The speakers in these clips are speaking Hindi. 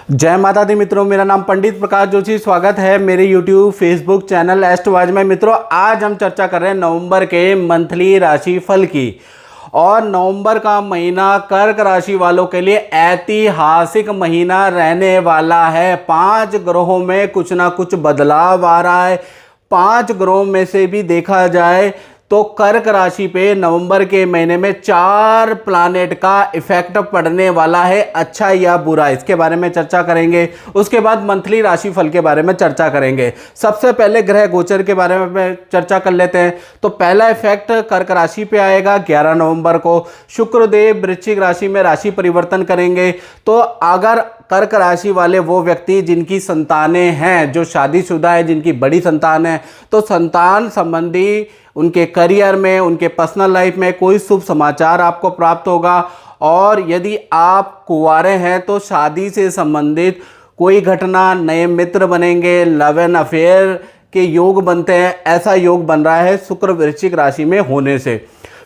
जय माता दी मित्रों, मेरा नाम पंडित प्रकाश जोशी। स्वागत है मेरे YouTube फेसबुक चैनल एस्ट्रोवाइज में। मित्रों, आज हम चर्चा कर रहे हैं नवंबर के मंथली राशिफल की। और नवंबर का महीना कर्क राशि वालों के लिए ऐतिहासिक महीना रहने वाला है। 5 ग्रहों में कुछ ना कुछ बदलाव आ रहा है। 5 ग्रहों में से भी देखा जाए तो कर्क राशि पे नवंबर के महीने में 4 प्लैनेट का इफेक्ट पड़ने वाला है, अच्छा या बुरा, इसके बारे में चर्चा करेंगे। उसके बाद मंथली राशिफल के बारे में चर्चा करेंगे। सबसे पहले ग्रह गोचर के बारे में चर्चा कर लेते हैं। तो पहला इफेक्ट कर्क राशि पे आएगा 11 नवंबर को। शुक्रदेव वृश्चिक राशि में राशि परिवर्तन करेंगे। तो अगर कर्क राशि वाले वो व्यक्ति जिनकी संतानें हैं, जो शादीशुदा है, जिनकी बड़ी संतान है, तो संतान संबंधी उनके करियर में, उनके पर्सनल लाइफ में कोई शुभ समाचार आपको प्राप्त होगा। और यदि आप कुंवारे हैं तो शादी से संबंधित कोई घटना, नए मित्र बनेंगे, लव एंड अफेयर के योग बनते हैं। ऐसा योग बन रहा है शुक्र वृश्चिक राशि में होने से।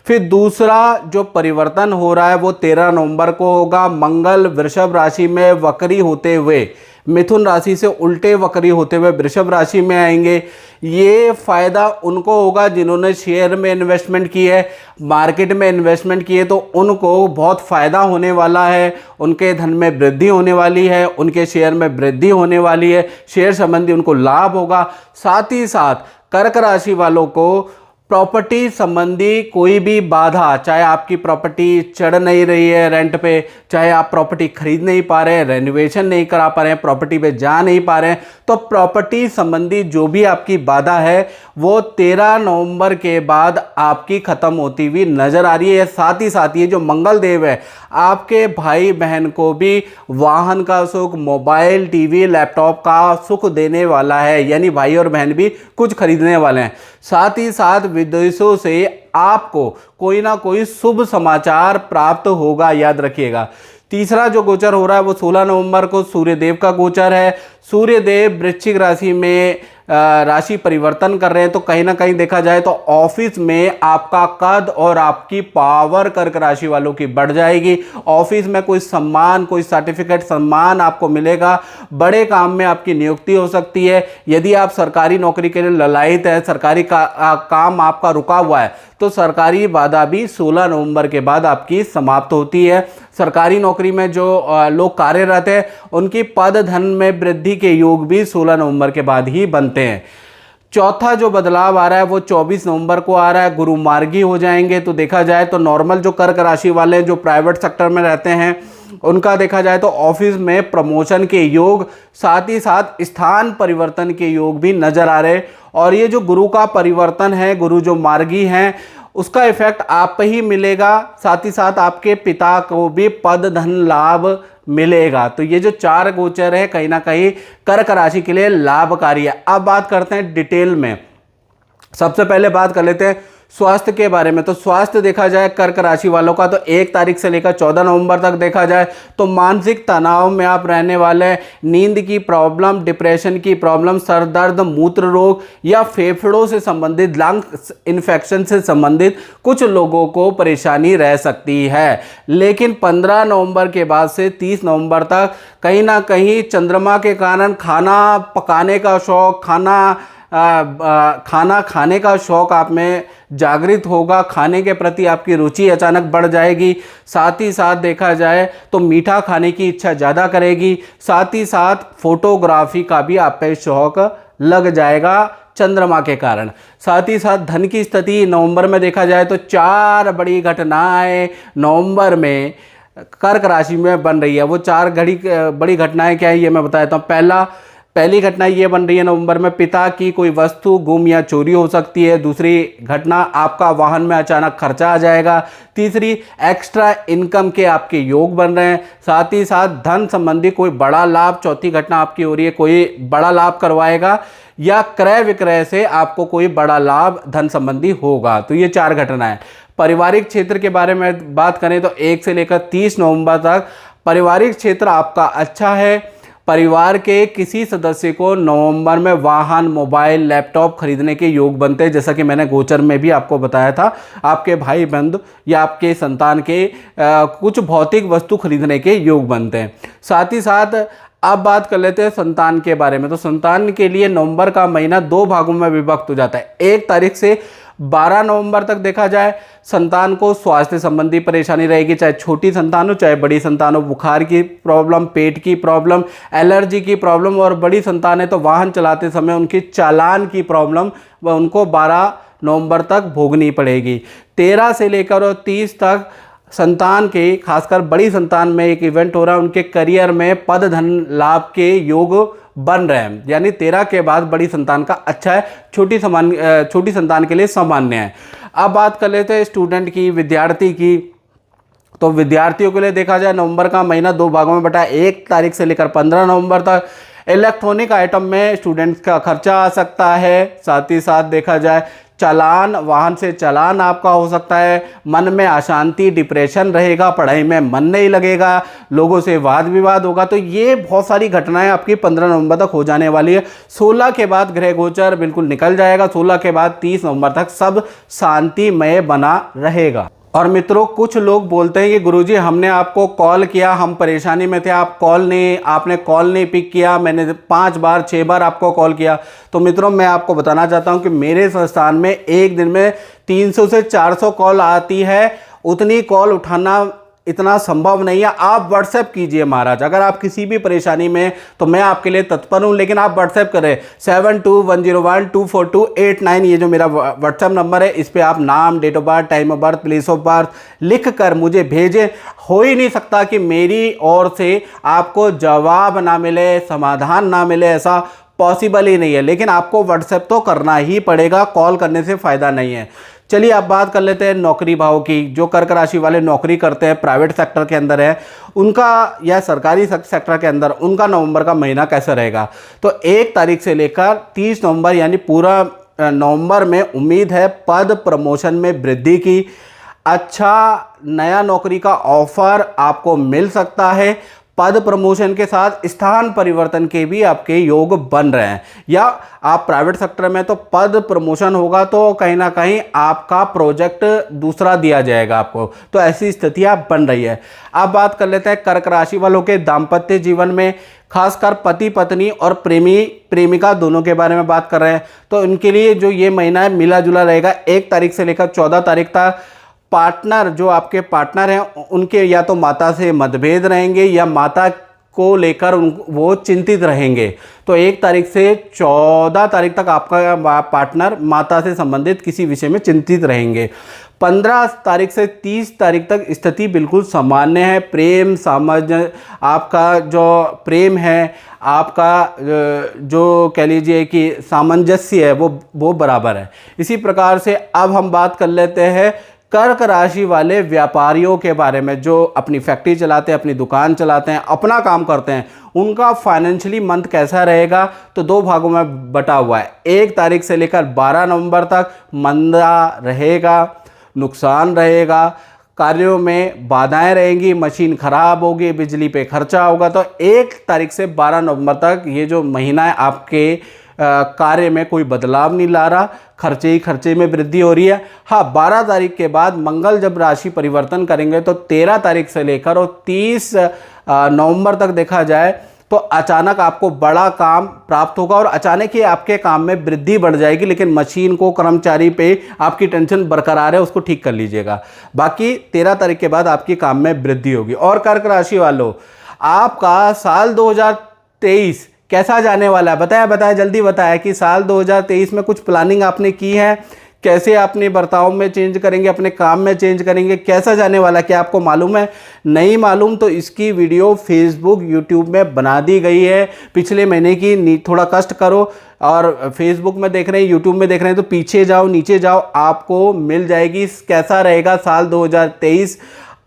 फिर दूसरा जो परिवर्तन हो रहा है वो 13 नवंबर को होगा। मंगल वृषभ राशि में वक्री होते हुए मिथुन राशि से उल्टे वक्री होते हुए वृषभ राशि में आएंगे। ये फ़ायदा उनको होगा जिन्होंने शेयर में इन्वेस्टमेंट की है, मार्केट में इन्वेस्टमेंट की है, तो उनको बहुत फ़ायदा होने वाला है। उनके धन में वृद्धि होने वाली है, उनके शेयर में वृद्धि होने वाली है, शेयर संबंधी उनको लाभ होगा। साथ ही साथ कर्क राशि वालों को प्रॉपर्टी संबंधी कोई भी बाधा, चाहे आपकी प्रॉपर्टी चढ़ नहीं रही है रेंट पे, चाहे आप प्रॉपर्टी खरीद नहीं पा रहे हैं, रेनोवेशन नहीं करा पा रहे हैं, प्रॉपर्टी पे जा नहीं पा रहे हैं, तो प्रॉपर्टी संबंधी जो भी आपकी बाधा है वो 13 नवंबर के बाद आपकी ख़त्म होती हुई नज़र आ रही है। साथ ही साथ ये जो मंगल देव है आपके भाई बहन को भी वाहन का सुख, मोबाइल, टीवी, लैपटॉप का सुख देने वाला है, यानी भाई और बहन भी कुछ खरीदने वाले हैं। साथ ही साथ विदेशों से आपको कोई ना कोई शुभ समाचार प्राप्त होगा, याद रखिएगा। तीसरा जो गोचर हो रहा है वो 16 नवंबर को सूर्यदेव का गोचर है। सूर्यदेव वृश्चिक राशि में राशि परिवर्तन कर रहे हैं। तो कहीं ना कहीं देखा जाए तो ऑफिस में आपका कद और आपकी पावर कर्क राशि वालों की बढ़ जाएगी। ऑफिस में कोई सम्मान, कोई सर्टिफिकेट, सम्मान आपको मिलेगा। बड़े काम में आपकी नियुक्ति हो सकती है। यदि आप सरकारी नौकरी के लिए ललायित है, सरकारी काम आपका रुका हुआ है, तो सरकारी बाधा भी 16 नवंबर के बाद आपकी समाप्त होती है। सरकारी नौकरी में जो लोग कार्यरत हैं उनकी पद धन में वृद्धि के योग भी 16 नवंबर के बाद ही बनते हैं। चौथा जो बदलाव आ रहा है वो 24 नवंबर को आ रहा है। गुरु मार्गी हो जाएंगे। तो देखा जाए तो नॉर्मल जो कर्क राशि वाले जो प्राइवेट सेक्टर में रहते हैं उनका देखा जाए तो ऑफिस में प्रमोशन के योग, साथ ही साथ स्थान परिवर्तन के योग भी नजर आ रहे हैं। और ये जो गुरु का परिवर्तन है, गुरु जो मार्गी हैं, उसका इफेक्ट आप पे ही मिलेगा। साथ ही साथ आपके पिता को भी पद धन लाभ मिलेगा। तो ये जो 4 गोचर है कहीं ना कहीं कर्क राशि के लिए लाभकारी है। अब बात करते हैं डिटेल में। सबसे पहले बात कर लेते हैं स्वास्थ्य के बारे में। तो स्वास्थ्य देखा जाए कर्क राशि वालों का तो 1 तारीख से लेकर 14 नवंबर तक देखा जाए तो मानसिक तनाव में आप रहने वाले हैं। नींद की प्रॉब्लम, डिप्रेशन की प्रॉब्लम, सर दर्द, मूत्र रोग या फेफड़ों से संबंधित, लंग्स इन्फेक्शन से संबंधित कुछ लोगों को परेशानी रह सकती है। लेकिन 15 नवंबर के बाद से 30 नवंबर तक कहीं ना कहीं चंद्रमा के कारण खाना पकाने का शौक, खाना खाने का शौक आप में जागृत होगा। खाने के प्रति आपकी रुचि अचानक बढ़ जाएगी। साथ ही साथ देखा जाए तो मीठा खाने की इच्छा ज़्यादा करेगी। साथ ही साथ फोटोग्राफी का भी आप पे शौक लग जाएगा चंद्रमा के कारण। साथ ही साथ धन की स्थिति नवंबर में देखा जाए तो 4 बड़ी घटनाएं नवंबर में कर्क राशि में बन रही है। वो 4 बड़ी घटनाएं क्या है ये मैं बताता हूँ। पहली घटना ये बन रही है नवंबर में पिता की कोई वस्तु गुम या चोरी हो सकती है। दूसरी घटना आपका वाहन में अचानक खर्चा आ जाएगा। तीसरी एक्स्ट्रा इनकम के आपके योग बन रहे हैं। साथ ही साथ धन संबंधी कोई बड़ा लाभ। चौथी घटना आपकी हो रही है कोई बड़ा लाभ करवाएगा या क्रय विक्रय से आपको कोई बड़ा लाभ धन संबंधी होगा। तो ये 4 घटनाएं। पारिवारिक क्षेत्र के बारे में बात करें तो 1 से लेकर 30 नवंबर तक पारिवारिक क्षेत्र आपका अच्छा है। परिवार के किसी सदस्य को नवंबर में वाहन, मोबाइल, लैपटॉप खरीदने के योग बनते हैं, जैसा कि मैंने गोचर में भी आपको बताया था। आपके भाई बंधु या आपके संतान के कुछ भौतिक वस्तु खरीदने के योग बनते हैं। साथ ही साथ अब बात कर लेते हैं संतान के बारे में। तो संतान के लिए नवंबर का महीना 2 भागों में विभक्त हो जाता है। 1 तारीख से 12 नवंबर तक देखा जाए, संतान को स्वास्थ्य संबंधी परेशानी रहेगी, चाहे छोटी संतान हो चाहे बड़ी संतान हो। बुखार की प्रॉब्लम, पेट की प्रॉब्लम, एलर्जी की प्रॉब्लम, और बड़ी संतान है तो वाहन चलाते समय उनकी चालान की प्रॉब्लम वह उनको 12 नवंबर तक भोगनी पड़ेगी। 13 से लेकर और 30 तक संतान के, खासकर बड़ी संतान में एक इवेंट हो रहा है, उनके करियर में पद धन लाभ के योग बन रहे हैं। यानी 13 के बाद बड़ी संतान का अच्छा है, छोटी संतान के लिए सामान्य है। अब बात कर लेते हैं स्टूडेंट की, विद्यार्थी की। तो विद्यार्थियों के लिए देखा जाए नवंबर का महीना 2 भागों में बटा है। 1 तारीख से लेकर 15 नवंबर तक इलेक्ट्रॉनिक आइटम में स्टूडेंट्स का खर्चा आ सकता है। साथ ही साथ देखा जाए चालान, वाहन से चालान आपका हो सकता है। मन में अशांति, डिप्रेशन रहेगा, पढ़ाई में मन नहीं लगेगा, लोगों से वाद विवाद होगा। तो ये बहुत सारी घटनाएं आपकी 15 नवंबर तक हो जाने वाली है। 16 के बाद ग्रह गोचर बिल्कुल निकल जाएगा। 16 के बाद 30 नवंबर तक सब शांतिमय बना रहेगा। और मित्रों, कुछ लोग बोलते हैं कि गुरुजी हमने आपको कॉल किया, हम परेशानी में थे, आपने कॉल नहीं पिक किया, मैंने 5 बार 6 बार आपको कॉल किया। तो मित्रों, मैं आपको बताना चाहता हूं कि मेरे संस्थान में एक दिन में 300 से 400 कॉल आती है। उतनी कॉल उठाना इतना संभव नहीं है। आप व्हाट्सएप कीजिए महाराज, अगर आप किसी भी परेशानी में, तो मैं आपके लिए तत्पर हूं। लेकिन आप व्हाट्सएप करें 7210124289, ये जो मेरा व्हाट्सएप नंबर है, इस पे आप नाम, date of birth, time of birth, place of birth लिख कर मुझे भेजें। हो ही नहीं सकता कि मेरी ओर से आपको जवाब ना मिले, समाधान ना मिले, ऐसा पॉसिबल ही नहीं है। लेकिन आपको व्हाट्सएप तो करना ही पड़ेगा, कॉल करने से फ़ायदा नहीं है। चलिए अब बात कर लेते हैं नौकरी भाव की। जो कर्क राशि वाले नौकरी करते हैं, प्राइवेट सेक्टर के अंदर है, उनका या सरकारी सेक्टर के अंदर, उनका नवंबर का महीना कैसा रहेगा। तो 1 तारीख से लेकर 30 नवंबर यानी पूरा नवंबर में उम्मीद है पद प्रमोशन में वृद्धि की। अच्छा नया नौकरी का ऑफर आपको मिल सकता है। पद प्रमोशन के साथ स्थान परिवर्तन के भी आपके योग बन रहे हैं। या आप प्राइवेट सेक्टर में तो पद प्रमोशन होगा तो कहीं ना कहीं आपका प्रोजेक्ट दूसरा दिया जाएगा आपको। तो ऐसी स्थितियां बन रही है। अब बात कर लेते हैं कर्क राशि वालों के दाम्पत्य जीवन में, खासकर पति पत्नी और प्रेमी प्रेमिका दोनों के बारे में बात कर रहे हैं। तो इनके लिए जो ये महीना है मिला जुला रहेगा। 1 तारीख से लेकर 14 तारीख तक पार्टनर, जो आपके पार्टनर हैं, उनके या तो माता से मतभेद रहेंगे या माता को लेकर वो चिंतित रहेंगे। तो 1 तारीख से 14 तारीख तक आपका पार्टनर माता से संबंधित किसी विषय में चिंतित रहेंगे। 15 तारीख से 30 तारीख तक स्थिति बिल्कुल सामान्य है। प्रेम आपका जो प्रेम है, आपका जो कह लीजिए कि सामंजस्य है वो बराबर है। इसी प्रकार से अब हम बात कर लेते हैं कर्क राशि वाले व्यापारियों के बारे में, जो अपनी फैक्ट्री चलाते हैं, अपनी दुकान चलाते हैं, अपना काम करते हैं। उनका फाइनेंशियली मंथ कैसा रहेगा। तो 2 भागों में बटा हुआ है। 1 तारीख से लेकर 12 नवंबर तक मंदा रहेगा, नुकसान रहेगा, कार्यों में बाधाएं रहेंगी, मशीन खराब होगी, बिजली पे खर्चा होगा। तो 1 तारीख से 12 नवंबर तक ये जो महीना है आपके कार्य में कोई बदलाव नहीं ला रहा, खर्चे ही खर्चे में वृद्धि हो रही है। हाँ, 12 तारीख के बाद मंगल जब राशि परिवर्तन करेंगे तो 13 तारीख से लेकर और 30 नवंबर तक देखा जाए तो अचानक आपको बड़ा काम प्राप्त होगा और अचानक ही आपके काम में वृद्धि बढ़ जाएगी। लेकिन मशीन को, कर्मचारी पे आपकी टेंशन बरकरार है, उसको ठीक कर लीजिएगा। बाकी 13 तारीख के बाद आपकी काम में वृद्धि होगी। और कर्क राशि वालों, आपका साल 2023 कैसा जाने वाला है, बताया जल्दी बताया कि साल 2023 में कुछ प्लानिंग आपने की है, कैसे अपने बर्ताव में चेंज करेंगे, अपने काम में चेंज करेंगे, कैसा जाने वाला, क्या आपको मालूम है? नहीं मालूम तो इसकी वीडियो फेसबुक यूट्यूब में बना दी गई है पिछले महीने की। थोड़ा कष्ट करो और फेसबुक में देख रहे हैं, यूट्यूब में देख रहे हैं तो पीछे जाओ, नीचे जाओ, आपको मिल जाएगी कैसा रहेगा साल 2023।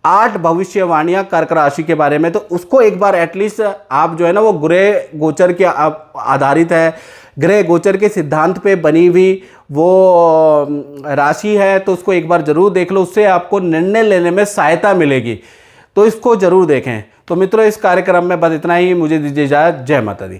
8 भविष्यवाणियां कर्क राशि के बारे में, तो उसको एक बार एटलीस्ट आप जो है ना, वो ग्रह गोचर के आधारित है, ग्रह गोचर के सिद्धांत पे बनी हुई वो राशि है, तो उसको एक बार जरूर देख लो, उससे आपको निर्णय लेने में सहायता मिलेगी। तो इसको जरूर देखें। तो मित्रों, इस कार्यक्रम में बस इतना ही। मुझे दीजिए इजाजत। जय माता दी।